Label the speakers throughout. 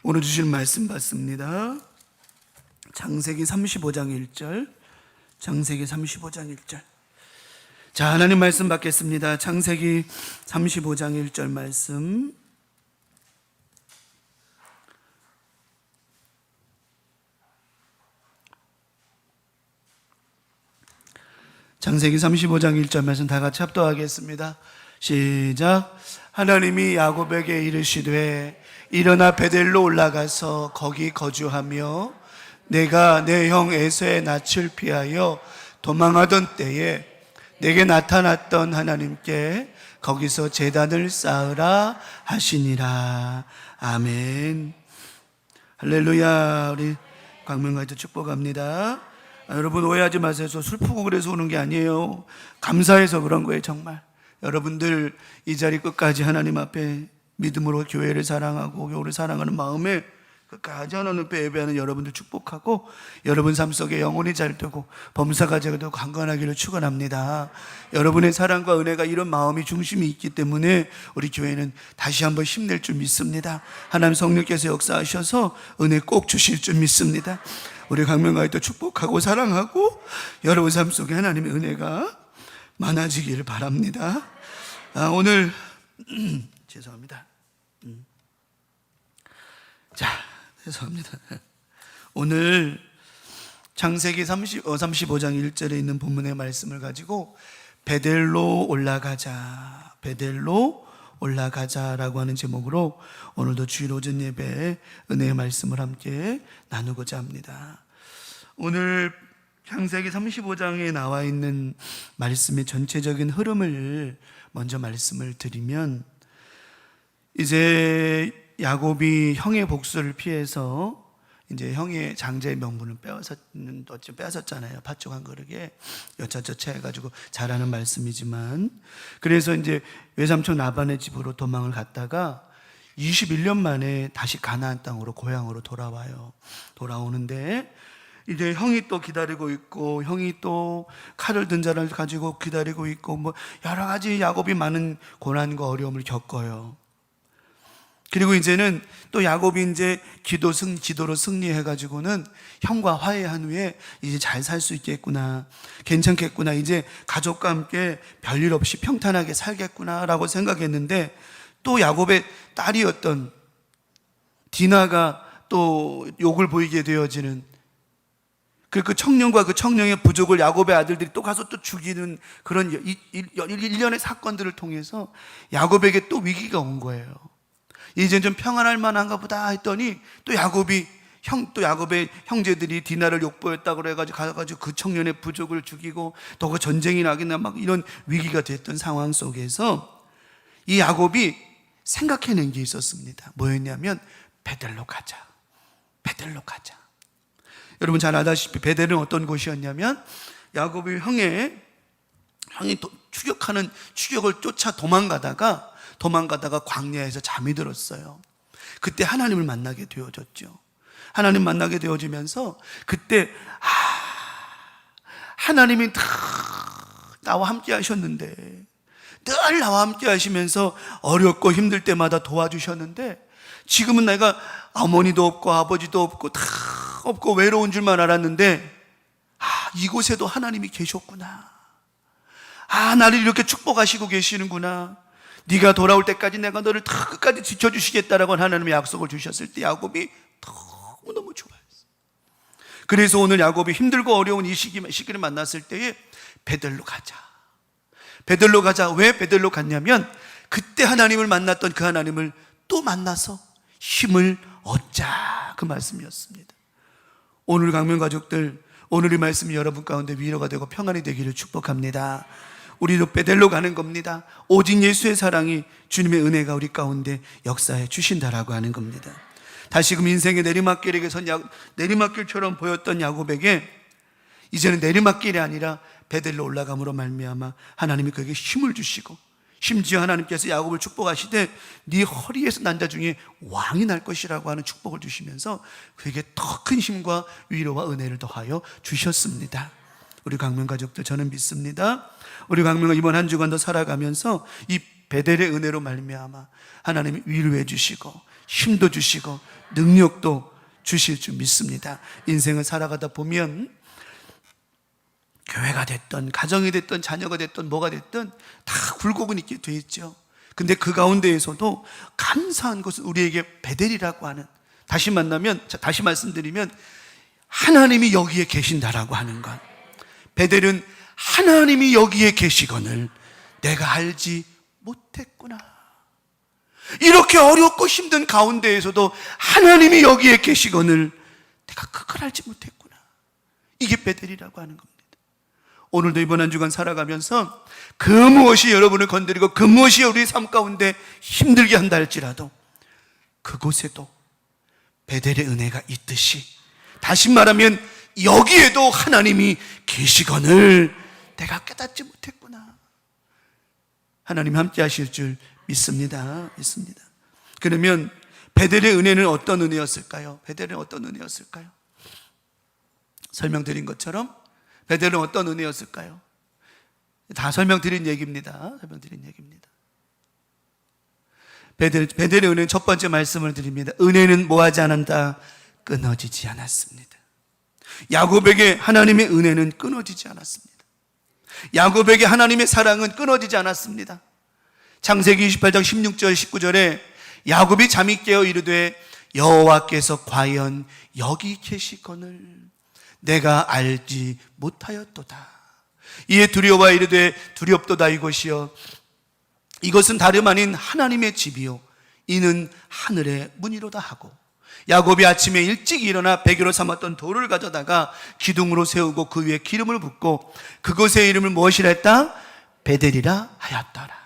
Speaker 1: 오늘 주실 말씀 받습니다. 창세기 35장 1절. 창세기 35장 1절. 자, 하나님 말씀 받겠습니다. 창세기 35장 1절 말씀. 창세기 35장 1절 말씀 다 같이 합독하겠습니다. 시작. 하나님이 야곱에게 이르시되 일어나 베델로 올라가서 거기 거주하며 내가 내 형 에서의 낯을 피하여 도망하던 때에 내게 나타났던 하나님께 거기서 제단을 쌓으라 하시니라. 아멘. 할렐루야. 우리 광명가이드 축복합니다. 여러분 오해하지 마세요. 저 슬프고 그래서 오는 게 아니에요. 감사해서 그런 거예요. 정말 여러분들 이 자리 끝까지 하나님 앞에 믿음으로 교회를 사랑하고 교회를 사랑하는 마음에 끝까지 하나님 앞에 예배하는 여러분들 축복하고 여러분 삶 속에 영혼이 잘 되고 범사가 잘 되고 강건하기를 축원합니다. 여러분의 사랑과 은혜가 이런 마음이 중심이 있기 때문에 우리 교회는 다시 한번 힘낼 줄 믿습니다. 하나님 성령께서 역사하셔서 은혜 꼭 주실 줄 믿습니다. 우리 강명가이도 축복하고 사랑하고 여러분 삶 속에 하나님의 은혜가 많아지기를 바랍니다. 오늘 죄송합니다. 자, 죄송합니다. 오늘 창세기 35장 1절에 있는 본문의 말씀을 가지고 베델로 올라가자, 베델로 올라가자라고 하는 제목으로 오늘도 주일 오전 예배에 은혜의 말씀을 함께 나누고자 합니다. 오늘 창세기 35장에 나와 있는 말씀의 전체적인 흐름을 먼저 말씀을 드리면, 이제 야곱이 형의 복수를 피해서 이제 형의 장자의 명분을 빼앗았잖아요. 팥죽 한 그릇에 여차저차 해가지고 잘하는 말씀이지만, 그래서 이제 외삼촌 라반의 집으로 도망을 갔다가 21년 만에 다시 가나안 땅으로 고향으로 돌아와요. 돌아오는데 이제 형이 또 기다리고 있고, 형이 또 칼을 든 자를 가지고 기다리고 있고, 뭐 여러 가지 야곱이 많은 고난과 어려움을 겪어요. 그리고 이제는 또 야곱이 이제 기도로 승리해가지고는 형과 화해한 후에 이제 잘 살 수 있겠구나, 괜찮겠구나, 이제 가족과 함께 별일 없이 평탄하게 살겠구나라고 생각했는데, 또 야곱의 딸이었던 디나가 또 욕을 보이게 되어지는 그 청년과 그 청년의 부족을 야곱의 아들들이 또 가서 또 죽이는 그런 일련의 사건들을 통해서 야곱에게 또 위기가 온 거예요. 이제 좀 평안할 만한가 보다 했더니 또 야곱의 형제들이 디나를 욕보였다고 그래가지고 가가지고 그 청년의 부족을 죽이고 또 그 전쟁이 나겠나 막 이런 위기가 됐던 상황 속에서 이 야곱이 생각해낸 게 있었습니다. 뭐였냐면 베델로 가자, 베델로 가자. 여러분 잘 아다시피 베델은 어떤 곳이었냐면, 야곱이 형이 추격을 쫓아 도망가다가 광야에서 잠이 들었어요. 그때 하나님을 만나게 되어졌죠. 하나님 만나게 되어지면서 그때 하나님이 다 나와 함께 하셨는데, 늘 나와 함께 하시면서 어렵고 힘들 때마다 도와주셨는데, 지금은 내가 어머니도 없고 아버지도 없고 다 없고 외로운 줄만 알았는데, 이곳에도 하나님이 계셨구나. 나를 이렇게 축복하시고 계시는구나. 네가 돌아올 때까지 내가 너를 다 끝까지 지켜주시겠다라고 하나님의 약속을 주셨을 때 야곱이 너무너무 좋아했어요. 그래서 오늘 야곱이 힘들고 어려운 이 시기를 만났을 때에 베델로 가자, 베델로 가자. 왜 베델로 갔냐면, 그때 하나님을 만났던 그 하나님을 또 만나서 힘을 얻자, 그 말씀이었습니다. 오늘 강명 가족들, 오늘 이 말씀이 여러분 가운데 위로가 되고 평안이 되기를 축복합니다. 우리도 베델로 가는 겁니다. 오직 예수의 사랑이, 주님의 은혜가 우리 가운데 역사해 주신다라고 하는 겁니다. 다시금 인생의 내리막길에서 내리막길처럼 보였던 야곱에게 이제는 내리막길이 아니라 베델로 올라감으로 말미암아 하나님이 그에게 힘을 주시고, 심지어 하나님께서 야곱을 축복하시되 네 허리에서 난 자 중에 왕이 날 것이라고 하는 축복을 주시면서 그에게 더 큰 힘과 위로와 은혜를 더하여 주셨습니다. 우리 강명 가족들, 저는 믿습니다. 우리 강명은 이번 한 주간도 살아가면서 이 베델의 은혜로 말미암아 하나님이 위로해 주시고 힘도 주시고 능력도 주실 줄 믿습니다. 인생을 살아가다 보면 교회가 됐든 가정이 됐든 자녀가 됐든 뭐가 됐든 다 굴곡은 있게 돼 있죠. 근데 그 가운데에서도 감사한 것은 우리에게 베델이라고 하는, 다시 말씀드리면 하나님이 여기에 계신다라고 하는 것. 베델은 하나님이 여기에 계시거늘 내가 알지 못했구나. 이렇게 어렵고 힘든 가운데에서도 하나님이 여기에 계시거늘 내가 그걸 알지 못했구나. 이게 베델이라고 하는 겁니다. 오늘도 이번 한 주간 살아가면서 그 무엇이 여러분을 건드리고 그 무엇이 우리 삶 가운데 힘들게 한다 할지라도 그곳에도 베델의 은혜가 있듯이, 다시 말하면 여기에도 하나님이 계시거늘 내가 깨닫지 못했구나. 하나님 함께 하실 줄 믿습니다. 그러면 베델의 은혜는 어떤 은혜였을까요? 베델은 어떤 은혜였을까요? 설명드린 것처럼 베델은 어떤 은혜였을까요? 다 설명드린 얘기입니다. 베델의 은혜는 첫 번째 말씀을 드립니다. 은혜는 뭐하지 않는다? 끊어지지 않았습니다. 야곱에게 하나님의 은혜는 끊어지지 않았습니다. 야곱에게 하나님의 사랑은 끊어지지 않았습니다. 창세기 28장 16절 19절에 야곱이 잠이 깨어 이르되 여호와께서 과연 여기 계시거늘 내가 알지 못하였도다. 이에 두려워 이르되 두렵도다 이것이여 이것은 다름 아닌 하나님의 집이요 이는 하늘의 문이로다 하고, 야곱이 아침에 일찍 일어나 베개로 삼았던 돌을 가져다가 기둥으로 세우고 그 위에 기름을 붓고 그곳의 이름을 무엇이라 했다? 베델이라 하였더라.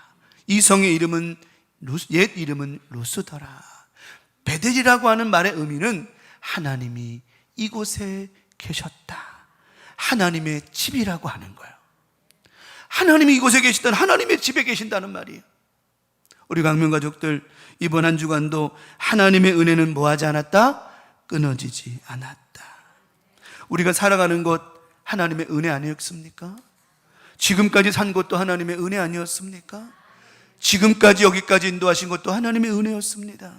Speaker 1: 이 성의 이름은 옛 이름은 루스더라. 베델이라고 하는 말의 의미는 하나님이 이곳에 계셨다, 하나님의 집이라고 하는 거예요. 하나님이 이곳에 계시던 하나님의 집에 계신다는 말이에요. 우리 강명가족들 이번 한 주간도 하나님의 은혜는 뭐하지 않았다? 끊어지지 않았다. 우리가 살아가는 것 하나님의 은혜 아니었습니까? 지금까지 산 것도 하나님의 은혜 아니었습니까? 지금까지 여기까지 인도하신 것도 하나님의 은혜였습니다.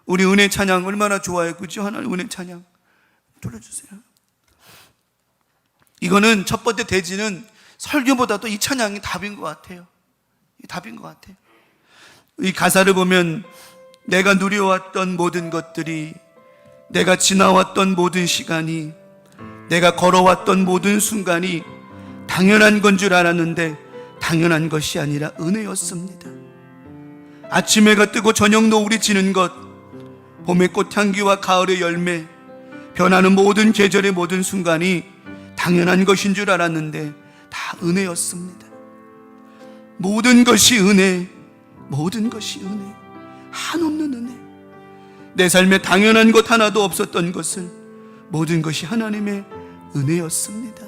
Speaker 1: 우리 은혜 찬양 얼마나 좋아요, 그죠? 하나님 은혜 찬양 불러주세요. 이거는 첫 번째 대지는 설교보다도 이 찬양이 답인 것 같아요. 이 가사를 보면 내가 누려왔던 모든 것들이, 내가 지나왔던 모든 시간이, 내가 걸어왔던 모든 순간이 당연한 건 줄 알았는데 당연한 것이 아니라 은혜였습니다. 아침 해가 뜨고 저녁 노을이 지는 것, 봄의 꽃향기와 가을의 열매, 변하는 모든 계절의 모든 순간이 당연한 것인 줄 알았는데 다 은혜였습니다. 모든 것이 은혜, 한없는 은혜. 내 삶에 당연한 것 하나도 없었던 것을 모든 것이 하나님의 은혜였습니다.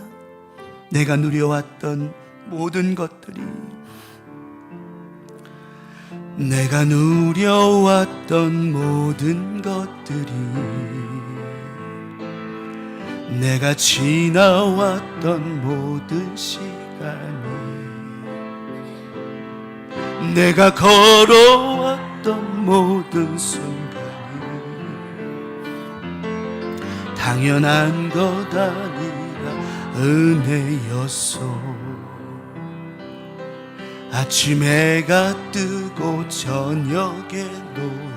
Speaker 1: 내가 누려왔던 모든 것들이, 내가 누려왔던 모든 것들이, 내가 지나왔던 모든 시간이, 내가 걸어왔던 모든 순간이 당연한 것 아니라 은혜였소. 아침 해가 뜨고 저녁에 노을,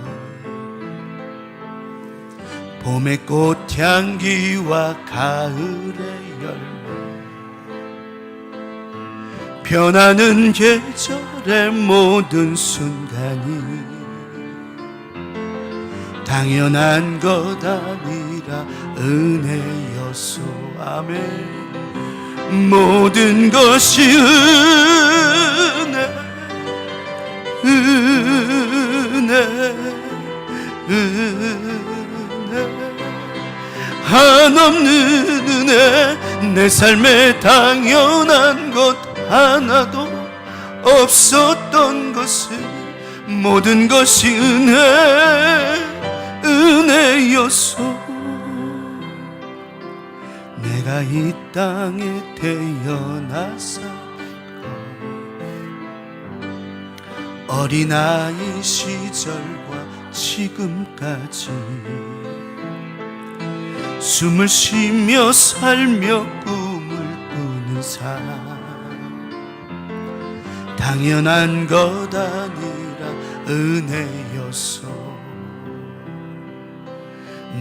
Speaker 1: 봄의 꽃향기와 가을의 열매, 변하는 계절의 모든 순간이 당연한 것 아니라 은혜였소. 아멘. 모든 것이 은혜 한없는 은혜. 내 삶에 당연한 것 하나도 없었던 것을 모든 것이 은혜였소. 내가 이 땅에 태어나서 어린아이 시절과 지금까지 숨을 쉬며 살며 꿈을 꾸는 삶, 당연한 것 아니라 은혜였어.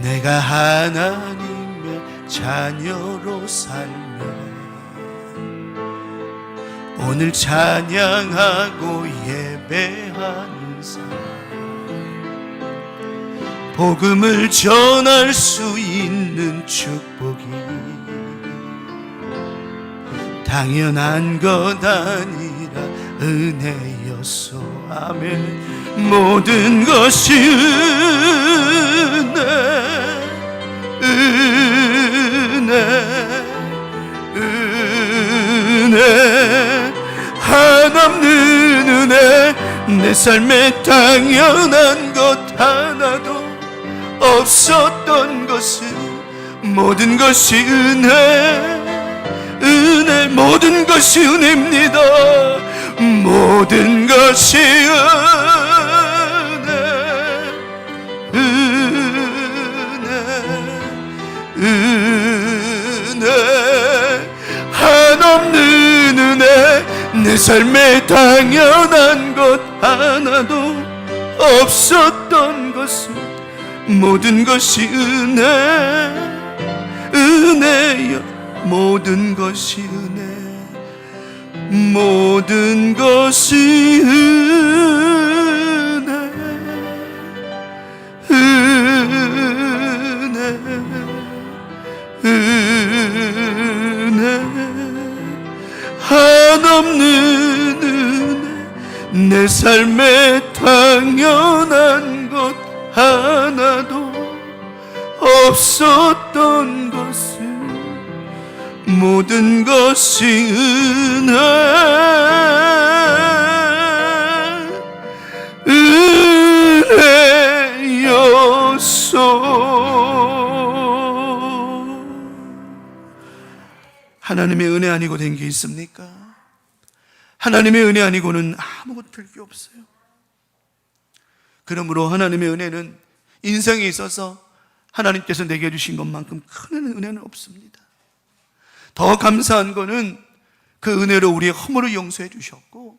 Speaker 1: 내가 하나님의 자녀로 살며 오늘 찬양하고 예배하는 삶, 복음을 전할 수 있는 축복이 당연한 것 아니라 은혜였어. 아멘. 모든 것이 은혜, 한없는 은혜. 내 삶에 당연한 것 하나도 없었던 것은 모든 것이 은혜, 모든 것이 은혜입니다. 모든 것이 은혜, 한없는 은혜. 내 삶에 당연한 것 하나도 없었던 것은 모든 것이 은혜여. 모든 것이 은혜, 모든 것이 은혜, 한없는 은혜. 내 삶에 당연한 것 하나도 없었던 것은 모든 것이 은혜였소. 하나님의 은혜 아니고 된 게 있습니까? 하나님의 은혜 아니고는 아무것도 될 게 없어요. 그러므로 하나님의 은혜는 인생에 있어서 하나님께서 내게 주신 것만큼 큰 은혜는 없습니다. 더 감사한 것은 그 은혜로 우리의 허물을 용서해 주셨고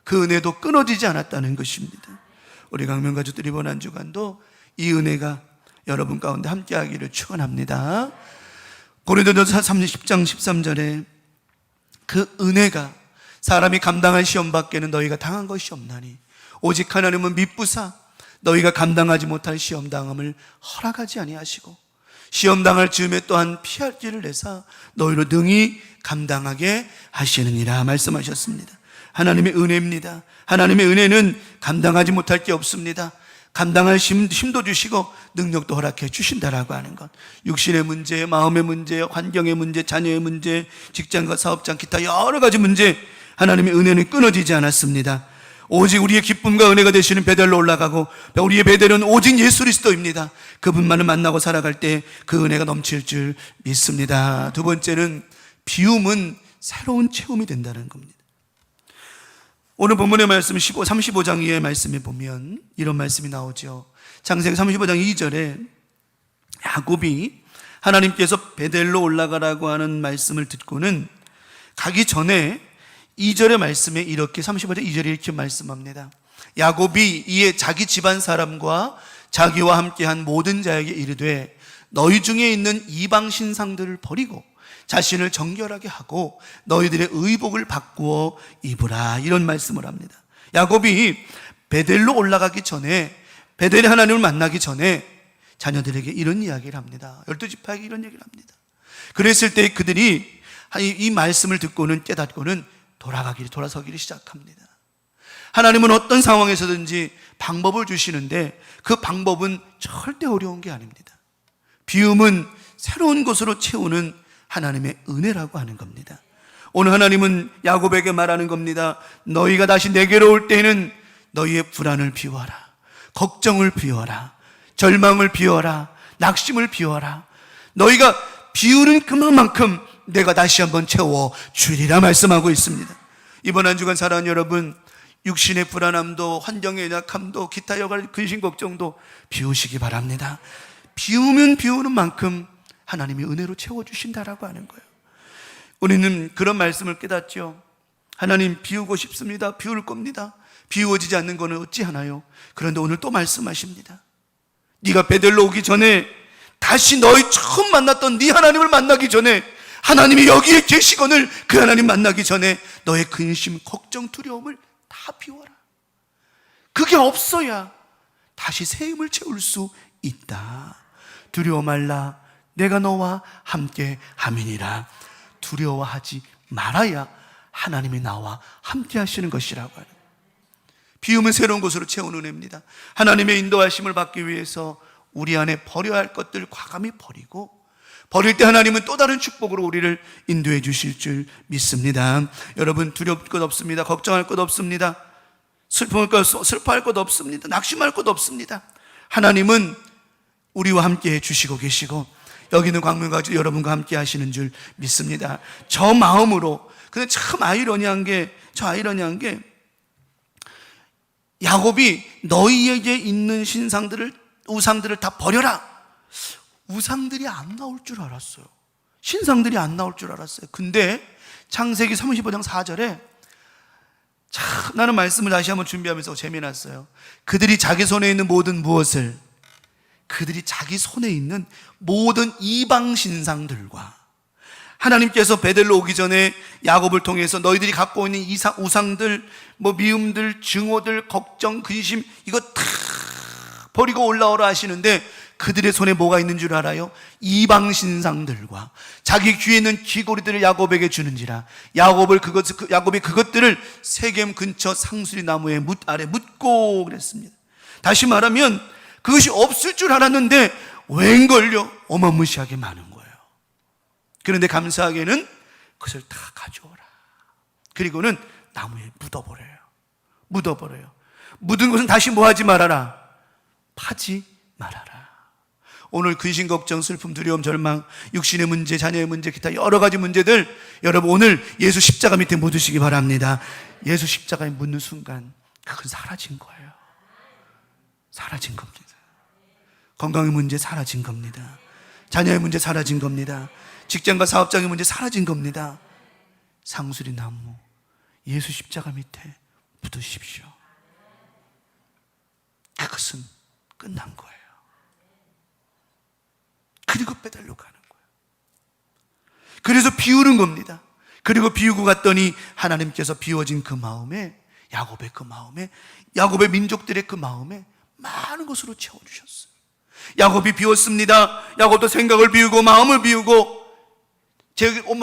Speaker 1: 그 은혜도 끊어지지 않았다는 것입니다. 우리 강명가족들 이번 한 주간도 이 은혜가 여러분 가운데 함께하기를 축원합니다. 고린도전서 10장 13절에 그 은혜가 사람이 감당할 시험 밖에는 너희가 당한 것이 없나니 오직 하나님은 미쁘사 너희가 감당하지 못할 시험 당함을 허락하지 아니하시고 시험 당할 즈음에 또한 피할 길을 내사 너희로 능히 감당하게 하시느니라 말씀하셨습니다. 하나님의 은혜입니다. 하나님의 은혜는 감당하지 못할 게 없습니다. 감당할 힘도 주시고 능력도 허락해 주신다라고 하는 것. 육신의 문제, 마음의 문제, 환경의 문제, 자녀의 문제, 직장과 사업장 기타 여러 가지 문제, 하나님의 은혜는 끊어지지 않았습니다. 오직 우리의 기쁨과 은혜가 되시는 베델로 올라가고 우리의 베델은 오직 예수 그리스도입니다. 그분만을 만나고 살아갈 때 그 은혜가 넘칠 줄 믿습니다. 두 번째는 비움은 새로운 체험이 된다는 겁니다. 오늘 본문의 말씀 35장 2의 말씀에 보면 이런 말씀이 나오죠. 창세기 35장 2절에 야곱이 하나님께서 베델로 올라가라고 하는 말씀을 듣고는 가기 전에 2절의 말씀에 이렇게 35장 2절에 이렇게 말씀합니다. 야곱이 이에 자기 집안 사람과 자기와 함께한 모든 자에게 이르되 너희 중에 있는 이방 신상들을 버리고 자신을 정결하게 하고 너희들의 의복을 바꾸어 입으라, 이런 말씀을 합니다. 야곱이 베델로 올라가기 전에, 베델의 하나님을 만나기 전에 자녀들에게 이런 이야기를 합니다. 12지파에게 이런 얘기를 합니다. 그랬을 때 그들이 이 말씀을 듣고는 깨닫고는 돌아서기를 시작합니다. 하나님은 어떤 상황에서든지 방법을 주시는데 그 방법은 절대 어려운 게 아닙니다. 비움은 새로운 것으로 채우는 하나님의 은혜라고 하는 겁니다. 오늘 하나님은 야곱에게 말하는 겁니다. 너희가 다시 내게로 올 때에는 너희의 불안을 비워라, 걱정을 비워라, 절망을 비워라, 낙심을 비워라. 너희가 비우는 그만큼 내가 다시 한번 채워 주리라 말씀하고 있습니다. 이번 한 주간 사랑하는 여러분, 육신의 불안함도, 환경의 약함도, 기타 여갈 근심 걱정도 비우시기 바랍니다. 비우면 비우는 만큼 하나님이 은혜로 채워주신다라고 하는 거예요. 우리는 그런 말씀을 깨닫죠. 하나님, 비우고 싶습니다. 비울 겁니다. 비워지지 않는 것은 어찌하나요? 그런데 오늘 또 말씀하십니다. 네가 베델로 오기 전에, 다시 너희 처음 만났던 네 하나님을 만나기 전에, 하나님이 여기에 계시거늘 그 하나님 만나기 전에 너의 근심, 걱정, 두려움을 다 비워라. 그게 없어야 다시 새 힘을 채울 수 있다. 두려워 말라, 내가 너와 함께 함이니라. 두려워하지 말아야 하나님이 나와 함께 하시는 것이라고 하는, 비우면 새로운 것으로 채우는 은혜입니다. 하나님의 인도하심을 받기 위해서 우리 안에 버려야 할 것들 과감히 버리고, 버릴 때 하나님은 또 다른 축복으로 우리를 인도해 주실 줄 믿습니다. 여러분, 두려울 것 없습니다. 걱정할 것 없습니다. 슬퍼할 것 없습니다. 낙심할 것 없습니다. 하나님은 우리와 함께 해 주시고 계시고, 여기 있는 광명가족 여러분과 함께 하시는 줄 믿습니다. 저 마음으로. 근데 참 아이러니한 게 야곱이 너희에게 있는 우상들을 다 버려라. 우상들이 안 나올 줄 알았어요. 신상들이 안 나올 줄 알았어요. 근데 창세기 35장 4절에 참, 나는 말씀을 다시 한번 준비하면서 재미났어요. 그들이 자기 손에 있는 모든 무엇을, 그들이 자기 손에 있는 모든 이방 신상들과, 하나님께서 베델로 오기 전에 야곱을 통해서 너희들이 갖고 있는 우상들, 미움들, 증오들, 걱정, 근심, 이거 다 버리고 올라오라 하시는데, 그들의 손에 뭐가 있는 줄 알아요? 이방 신상들과 자기 귀에 있는 귀고리들을 야곱에게 주는지라. 야곱이 그것들을 세겜 근처 상수리 나무의 뭇 아래 묻고 그랬습니다. 다시 말하면 그것이 없을 줄 알았는데 웬걸요? 어마무시하게 많은 거예요. 그런데 감사하게는 그것을 다 가져오라. 그리고는 나무에 묻어버려요. 묻은 것은 다시 뭐하지 말아라? 파지 말아라. 오늘 근심, 걱정, 슬픔, 두려움, 절망, 육신의 문제, 자녀의 문제, 기타 여러 가지 문제들, 여러분 오늘 예수 십자가 밑에 묻으시기 바랍니다. 예수 십자가에 묻는 순간 그건 사라진 거예요. 사라진 겁니다. 건강의 문제 사라진 겁니다. 자녀의 문제 사라진 겁니다. 직장과 사업장의 문제 사라진 겁니다. 상수리 나무, 예수 십자가 밑에 묻으십시오. 그것은 끝난 거예요. 그리고 베델로 가는 거예요. 그래서 비우는 겁니다. 그리고 비우고 갔더니 하나님께서 비워진 그 마음에, 야곱의 민족들의 그 마음에 많은 것으로 채워주셨어요. 야곱이 비웠습니다. 야곱도 생각을 비우고 마음을 비우고,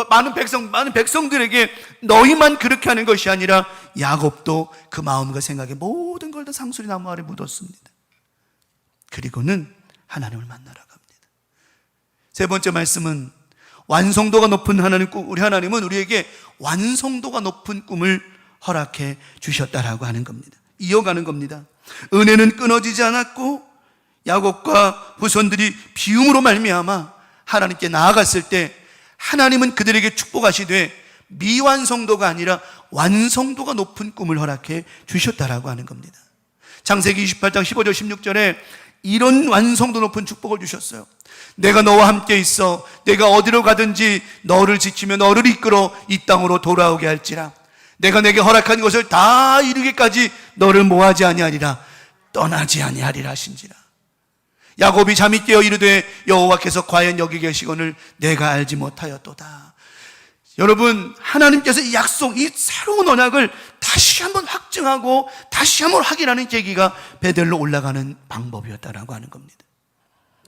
Speaker 1: 많은 백성들에게 너희만 그렇게 하는 것이 아니라 야곱도 그 마음과 생각의 모든 걸 다 상수리 나무 아래 묻었습니다. 그리고는 하나님을 만나러 갑니다. 세 번째 말씀은 완성도가 높은 하나님, 우리 하나님은 우리에게 완성도가 높은 꿈을 허락해 주셨다라고 하는 겁니다. 이어가는 겁니다. 은혜는 끊어지지 않았고 야곱과 후손들이 비움으로 말미암아 하나님께 나아갔을 때 하나님은 그들에게 축복하시되 미완성도가 아니라 완성도가 높은 꿈을 허락해 주셨다라고 하는 겁니다. 창세기 28장 15절 16절에 이런 완성도 높은 축복을 주셨어요. 내가 너와 함께 있어 내가 어디로 가든지 너를 지키며 너를 이끌어 이 땅으로 돌아오게 할지라. 내가 내게 허락한 것을 다 이루기까지 너를 뭐하지 아니하리라, 떠나지 아니하리라 하신지라. 야곱이 잠이 깨어 이르되 여호와께서 과연 여기 계시거늘 내가 알지 못하였도다. 여러분, 하나님께서 이 약속, 이 새로운 언약을 다시 한번 확증하고 다시 한번 확인하는 계기가 베델로 올라가는 방법이었다라고 하는 겁니다.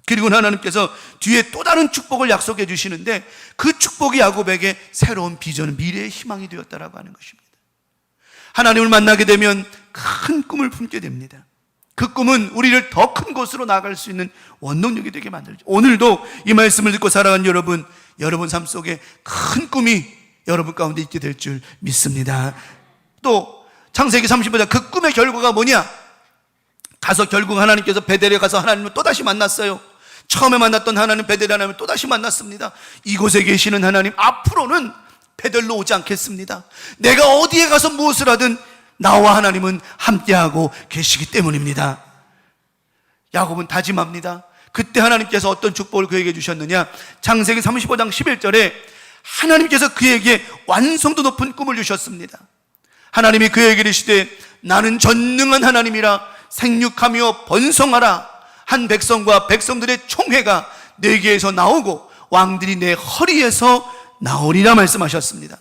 Speaker 1: 그리고 하나님께서 뒤에 또 다른 축복을 약속해 주시는데 그 축복이 야곱에게 새로운 비전, 미래의 희망이 되었다라고 하는 것입니다. 하나님을 만나게 되면 큰 꿈을 품게 됩니다. 그 꿈은 우리를 더 큰 곳으로 나아갈 수 있는 원동력이 되게 만들죠. 오늘도 이 말씀을 듣고 살아가는 여러분 삶 속에 큰 꿈이 여러분 가운데 있게 될 줄 믿습니다. 또 창세기 35장 그 꿈의 결과가 뭐냐? 가서 결국 하나님께서 베델에 가서 하나님을 또다시 만났어요. 처음에 만났던 하나님, 베델 하나님을 또다시 만났습니다. 이곳에 계시는 하나님, 앞으로는 베델로 오지 않겠습니다. 내가 어디에 가서 무엇을 하든 나와 하나님은 함께하고 계시기 때문입니다. 야곱은 다짐합니다. 그때 하나님께서 어떤 축복을 그에게 주셨느냐? 창세기 35장 11절에 하나님께서 그에게 완성도 높은 꿈을 주셨습니다. 하나님이 그에게 이르시되 나는 전능한 하나님이라 생육하며 번성하라. 한 백성과 백성들의 총회가 내게에서 나오고 왕들이 내 허리에서 나오리라 말씀하셨습니다.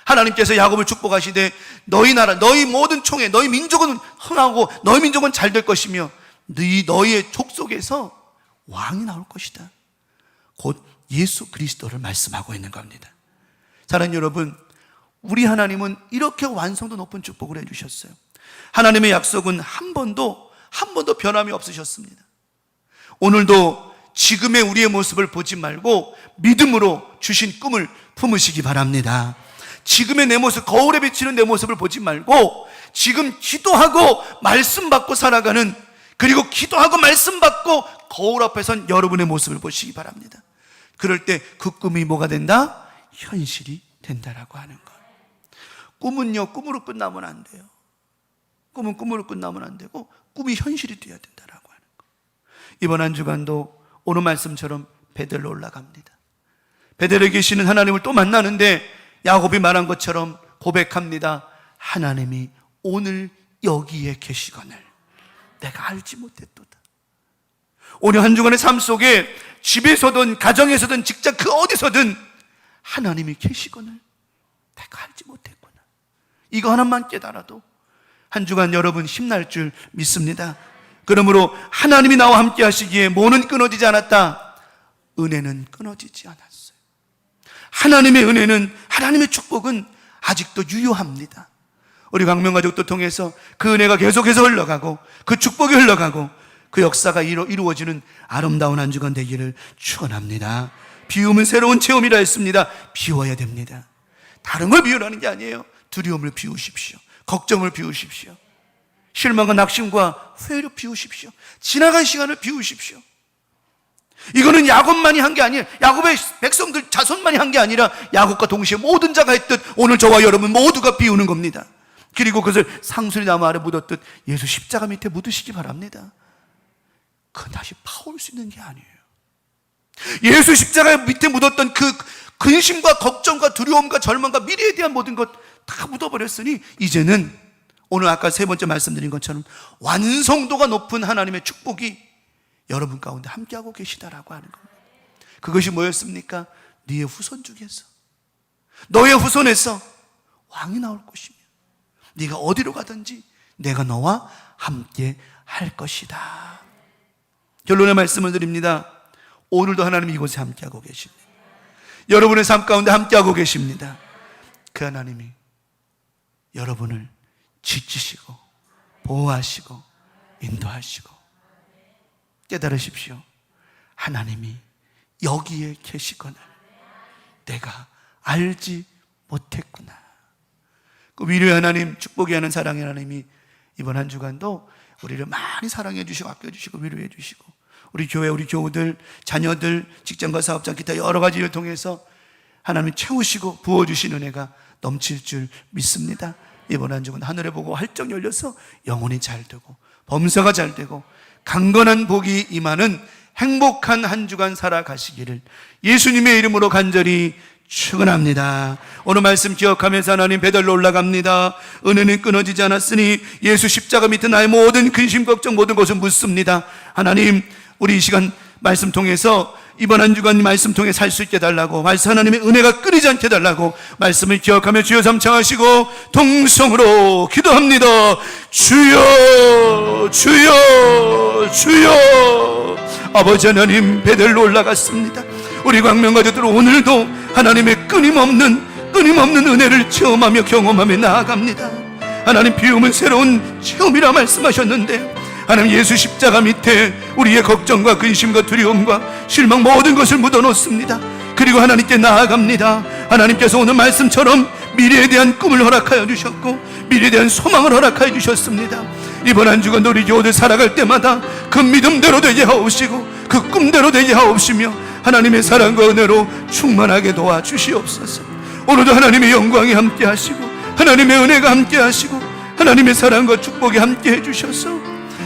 Speaker 1: 하나님께서 야곱을 축복하시되 너희 나라, 너희 모든 총회, 너희 민족은 흥하고 너희 민족은 잘 될 것이며 너희의 족속에서 왕이 나올 것이다. 곧 예수 그리스도를 말씀하고 있는 겁니다. 사랑하는 여러분, 우리 하나님은 이렇게 완성도 높은 축복을 해주셨어요. 하나님의 약속은 한 번도 변함이 없으셨습니다. 오늘도 지금의 우리의 모습을 보지 말고 믿음으로 주신 꿈을 품으시기 바랍니다. 지금의 내 모습, 거울에 비치는 내 모습을 보지 말고 지금 기도하고 말씀 받고 살아가는, 그리고 기도하고 말씀 받고 거울 앞에 선 여러분의 모습을 보시기 바랍니다. 그럴 때 그 꿈이 뭐가 된다? 현실이 된다라고 하는 것. 꿈은요, 꿈으로 끝나면 안 돼요. 꿈은 꿈으로 끝나면 안 되고 꿈이 현실이 되어야 된다라고 하는 것. 이번 한 주간도 오늘 말씀처럼 베델로 올라갑니다. 베델에 계시는 하나님을 또 만나는데 야곱이 말한 것처럼 고백합니다. 하나님이 오늘 여기에 계시거늘 내가 알지 못했도다. 오늘 한 주간의 삶 속에 집에서든 가정에서든 직장 그 어디서든 하나님이 계시거늘 내가 알지 못했구나. 이거 하나만 깨달아도 한 주간 여러분 힘날 줄 믿습니다. 그러므로 하나님이 나와 함께 하시기에 뭐는 끊어지지 않았다? 은혜는 끊어지지 않았어요. 하나님의 은혜는, 하나님의 축복은 아직도 유효합니다. 우리 광명가족도 통해서 그 은혜가 계속해서 흘러가고 그 축복이 흘러가고 그 역사가 이루어지는 아름다운 한 주간 되기를 축원합니다. 비움은 새로운 체험이라 했습니다. 비워야 됩니다. 다른 걸 비우라는 게 아니에요. 두려움을 비우십시오. 걱정을 비우십시오. 실망과 낙심과 회의를 비우십시오. 지나간 시간을 비우십시오. 이거는 야곱만이 한 게 아니에요. 야곱의 백성들 자손만이 한 게 아니라 야곱과 동시에 모든 자가 했듯 오늘 저와 여러분 모두가 비우는 겁니다. 그리고 그것을 상수리 나무 아래 묻었듯 예수 십자가 밑에 묻으시기 바랍니다. 그건 다시 파올 수 있는 게 아니에요. 예수 십자가 밑에 묻었던 그 근심과 걱정과 두려움과 절망과 미래에 대한 모든 것 다 묻어버렸으니 이제는 오늘 아까 세 번째 말씀드린 것처럼 완성도가 높은 하나님의 축복이 여러분 가운데 함께하고 계시다라고 하는 겁니다. 그것이 뭐였습니까? 네의 후손 중에서, 너의 후손에서 왕이 나올 것이며 네가 어디로 가든지 내가 너와 함께 할 것이다. 결론의 말씀을 드립니다. 오늘도 하나님이 이곳에 함께하고 계십니다. 여러분의 삶 가운데 함께하고 계십니다. 그 하나님이 여러분을 지키시고 보호하시고 인도하시고 깨달으십시오. 하나님이 여기에 계시거늘 내가 알지 못했구나. 그 위로의 하나님, 축복이 하는 사랑의 하나님이 이번 한 주간도 우리를 많이 사랑해 주시고 아껴 주시고 위로해 주시고 우리 교회, 우리 교우들, 자녀들, 직장과 사업장 기타 여러 가지 일을 통해서 하나님이 채우시고 부어주신 은혜가 넘칠 줄 믿습니다. 이번 한 주간 하늘에 보고 활짝 열려서 영혼이 잘 되고 범사가 잘 되고 강건한 복이 임하는 행복한 한 주간 살아가시기를 예수님의 이름으로 간절히 축원합니다. 오늘 말씀 기억하면서 하나님 베델로 올라갑니다. 은혜는 끊어지지 않았으니 예수 십자가 밑에 나의 모든 근심 걱정 모든 것을 묻습니다. 하나님, 우리 이 시간 말씀 통해서 이번 한 주간 말씀 통해 살 수 있게 해달라고, 말씀 하나님의 은혜가 끊이지 않게 해달라고 말씀을 기억하며 주여 삼창하시고 동성으로 기도합니다. 주여 주여 주여. 아버지 하나님, 베델로 올라갔습니다. 우리 광명가족들 오늘도 하나님의 끊임없는 은혜를 체험하며 경험하며 나아갑니다. 하나님, 비움은 새로운 체험이라 말씀하셨는데 하나님, 예수 십자가 밑에 우리의 걱정과 근심과 두려움과 실망 모든 것을 묻어놓습니다. 그리고 하나님께 나아갑니다. 하나님께서 오늘 말씀처럼 미래에 대한 꿈을 허락하여 주셨고 미래에 대한 소망을 허락하여 주셨습니다. 이번 한 주간 우리 교우들 살아갈 때마다 그 믿음대로 되게 하옵시고 그 꿈대로 되게 하옵시며 하나님의 사랑과 은혜로 충만하게 도와주시옵소서. 오늘도 하나님의 영광이 함께 하시고 하나님의 은혜가 함께 하시고 하나님의 사랑과 축복이 함께 해주셔서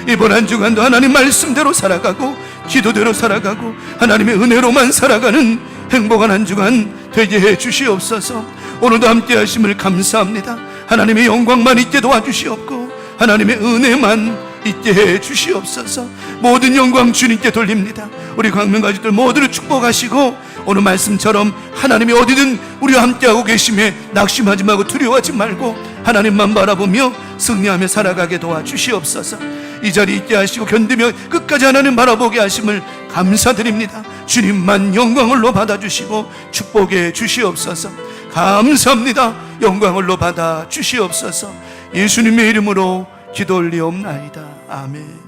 Speaker 1: 이번 한 주간도 하나님 말씀대로 살아가고 기도대로 살아가고 하나님의 은혜로만 살아가는 행복한 한 주간 되게 해 주시옵소서. 오늘도 함께 하심을 감사합니다. 하나님의 영광만 있게 도와주시옵고 하나님의 은혜만 있게 해 주시옵소서. 모든 영광 주님께 돌립니다. 우리 광명가족들 모두를 축복하시고 오늘 말씀처럼 하나님이 어디든 우리와 함께하고 계심에 낙심하지 말고 두려워하지 말고 하나님만 바라보며 승리하며 살아가게 도와주시옵소서. 이 자리에 있게 하시고 견디며 끝까지 하나님 바라보게 하심을 감사드립니다. 주님만 영광을로 받아주시고 축복해 주시옵소서. 감사합니다. 영광을로 받아 주시옵소서. 예수님의 이름으로 기도 올리옵나이다. 아멘.